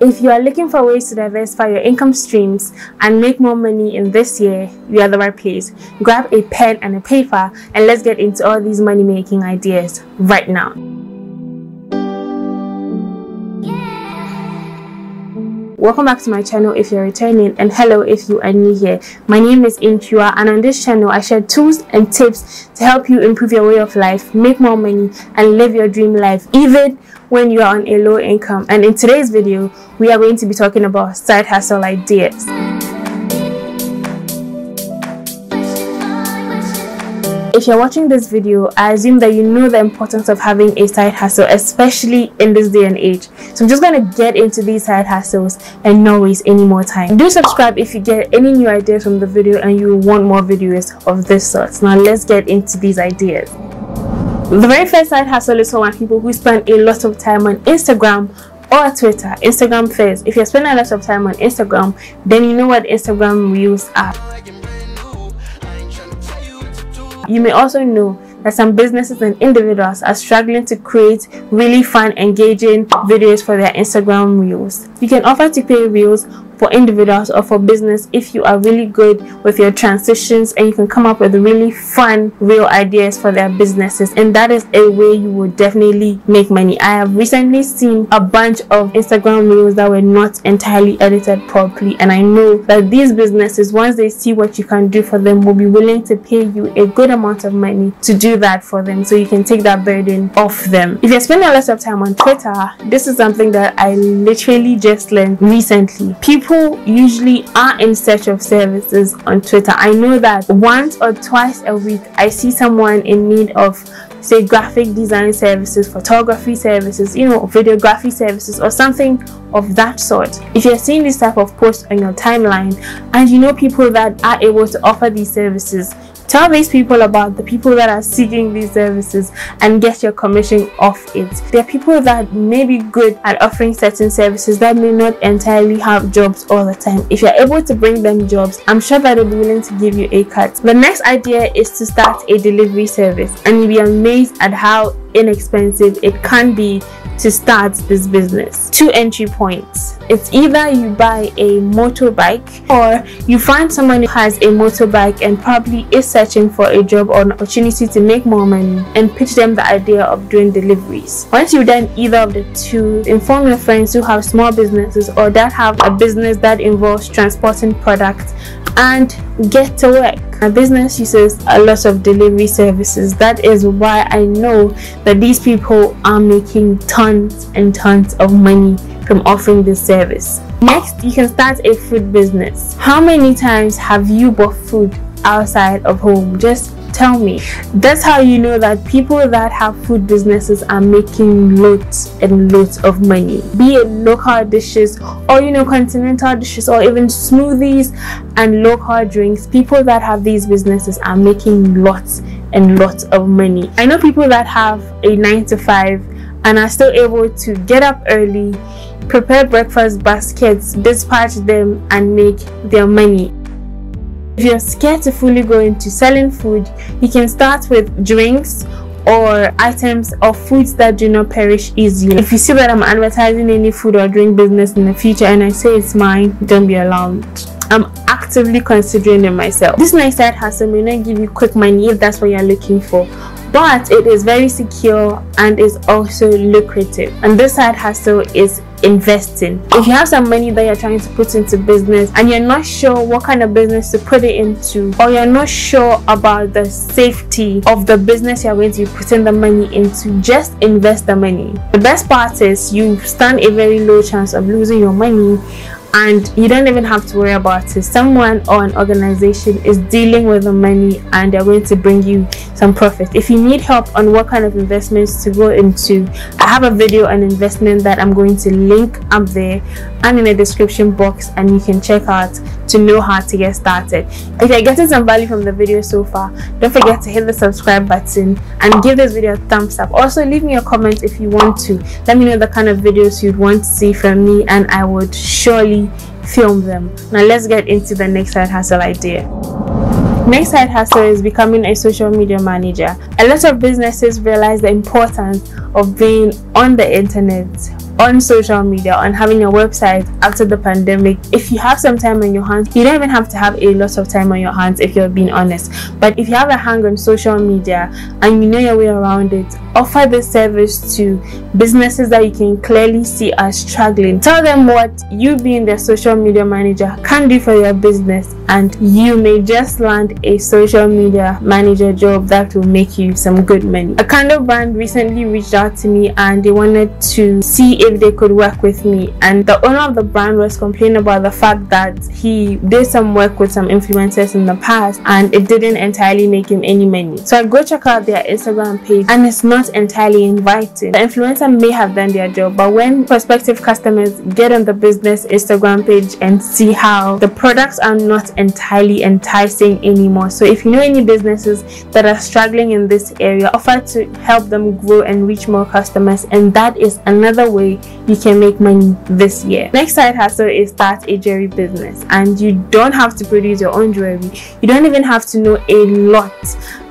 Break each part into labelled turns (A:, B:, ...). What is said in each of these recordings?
A: If you are looking for ways to diversify your income streams and make more money in this year, you are the right place. Grab a pen and a paper and let's get into all these money making ideas right now. Welcome back to my channel if you're returning, and hello if you are new here. My name is Inchua, and on this channel I share tools and tips to help you improve your way of life, make more money and live your dream life even when you are on a low income. And in today's video we are going to be talking about side hustle ideas. If you're watching this video, I assume that you know the importance of having a side hustle, especially in this day and age. So I'm just going to get into these side hustles and not waste any more time. Do subscribe if you get any new ideas from the video and you want more videos of this sort. Now let's get into these ideas. The very first side hustle is for my people who spend a lot of time on Instagram or Twitter. Instagram first. If you're spending a lot of time on Instagram, then you know what Instagram Reels are. You may also know that some businesses and individuals are struggling to create really fun, engaging videos for their Instagram Reels. You can offer to pay Reels for individuals or for business if you are really good with your transitions and you can come up with really fun reel ideas for their businesses, and that is a way you will definitely make money. I have recently seen a bunch of Instagram Reels that were not entirely edited properly, and I know that these businesses, once they see what you can do for them, will be willing to pay you a good amount of money to do that for them, so you can take that burden off them. If you're spending a lot of time on Twitter, this is something that I literally just learned recently. People usually are in search of services on Twitter. I know that once or twice a week I see someone in need of, say, graphic design services, photography services, videography services or something of that sort. If you're seeing this type of post on your timeline and you know people that are able to offer these services, tell these people about the people that are seeking these services and get your commission off it. There are people that may be good at offering certain services that may not entirely have jobs all the time. If you're able to bring them jobs, I'm sure that they'll be willing to give you a cut. The next idea is to start a delivery service, and you'll be amazed at how inexpensive it can be to start this business. 2 entry points. It's either you buy a motorbike or you find someone who has a motorbike and probably is searching for a job or an opportunity to make more money, and pitch them the idea of doing deliveries. Once you've done either of the two, inform your friends who have small businesses or that have a business that involves transporting products and get to work. My business uses a lot of delivery services. That is why I know that these people are making tons and tons of money from offering this service. Next, you can start a food business. How many times have you bought food outside of home? Just tell me. That's how you know that people that have food businesses are making loads and loads of money. Be it local dishes or continental dishes or even smoothies and local drinks. People that have these businesses are making lots and lots of money. I know people that have a 9 to 5 and are still able to get up early, prepare breakfast baskets, dispatch them and make their money. If you're scared to fully go into selling food, you can start with drinks or items or foods that do not perish easily. If you see that I'm advertising any food or drink business in the future and I say it's mine, don't be alarmed. I'm actively considering it myself. This next side hustle may not give you quick money if that's what you're looking for, but it is very secure and is also lucrative. And this side hustle is investing. If you have some money that you're trying to put into business and you're not sure what kind of business to put it into, or you're not sure about the safety of the business you're going to be putting the money into, just invest the money. The best part is you stand a very low chance of losing your money, and you don't even have to worry about it. Someone or an organization is dealing with the money and they're going to bring you some profit. If you need help on what kind of investments to go into, I have a video on investment that I'm going to link up there and in the description box, and you can check out to know how to get started. If you're getting some value from the video so far, don't forget to hit the subscribe button and give this video a thumbs up. Also leave me a comment if you want to. Let me know the kind of videos you'd want to see from me and I would surely film them. Now let's get into the next side hustle idea. Next side hustle is becoming a social media manager. A lot of businesses realize the importance of being on the internet on social media, on having a website after the pandemic. If you have some time on your hands, you don't even have to have a lot of time on your hands if you're being honest, but if you have a hang on social media and you know your way around it, offer this service to businesses that you can clearly see are struggling. Tell them what you being their social media manager can do for your business, and you may just land a social media manager job that will make you some good money. A candle brand recently reached out to me and they wanted to see if they could work with me, and the owner of the brand was complaining about the fact that he did some work with some influencers in the past and it didn't entirely make him any money. So I go check out their Instagram page and it's not entirely inviting. The influencer may have done their job, but when prospective customers get on the business Instagram page and see how the products are not entirely enticing anymore. So if you know any businesses that are struggling in this area, offer to help them grow and reach more customers, and that is another way you can make money this year. Next side hustle is start a jewelry business, and you don't have to produce your own jewelry. You don't even have to know a lot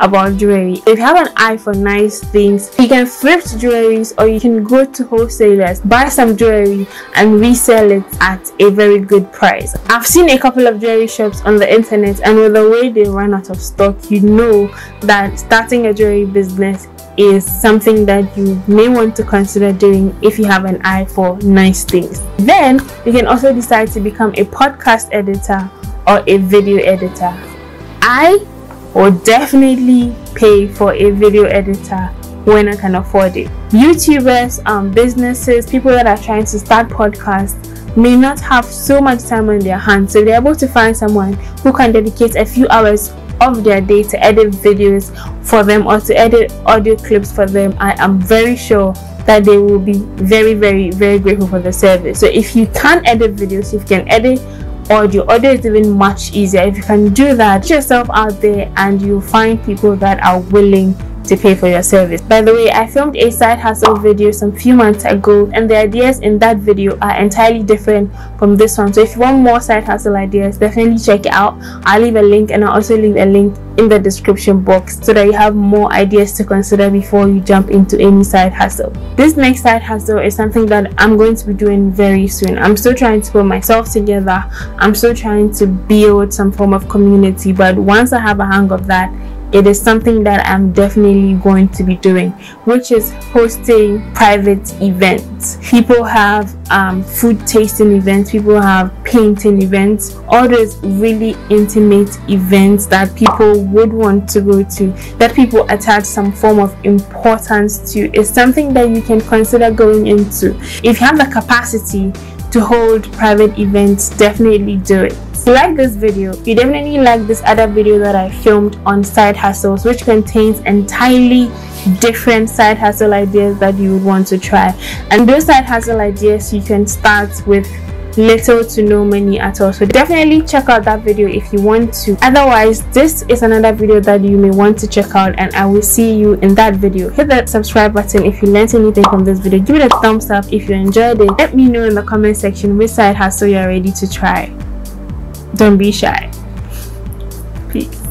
A: about jewelry. If you have an eye for nice things, you can thrift jewelries, or you can go to wholesalers, buy some jewelry and resell it at a very good price. I've seen a couple of jewelry shops on the internet, and with the way they run out of stock, you know that starting a jewelry business is something that you may want to consider doing if you have an eye for nice things. Then you can also decide to become a podcast editor or a video editor. I would definitely pay for a video editor when I can afford it. YouTubers, businesses, people that are trying to start podcasts may not have so much time on their hands, so they're able to find someone who can dedicate a few hours of their day to edit videos for them or to edit audio clips for them. I am very sure that they will be very grateful for the service. So if you can edit videos, if you can edit audio is even much easier. If you can do that, put yourself out there and you'll find people that are willing to pay for your service. By the way, I filmed a side hustle video some few months ago, and the ideas in that video are entirely different from this one. So if you want more side hustle ideas, definitely check it out. I'll leave a link, and I'll also leave a link in the description box so that you have more ideas to consider before you jump into any side hustle. This next side hustle is something that I'm going to be doing very soon. I'm still trying to put myself together. I'm still trying to build some form of community, but once I have a hang of that, it is something that I'm definitely going to be doing, which is hosting private events. People have food tasting events, people have painting events, all those really intimate events that people would want to go to, that people attach some form of importance to. Is something that you can consider going into. If you have the capacity to hold private events, definitely do it. If you like this video, you definitely like this other video that I filmed on side hustles, which contains entirely different side hustle ideas that you would want to try. And those side hustle ideas, you can start with little to no money at all. So definitely check out that video if you want to. Otherwise, this is another video that you may want to check out, and I will see you in that video. Hit that subscribe button if you learned anything from this video. Give it a thumbs up if you enjoyed it. Let me know in the comment section which side hustle you're ready to try. Don't be shy. Peace.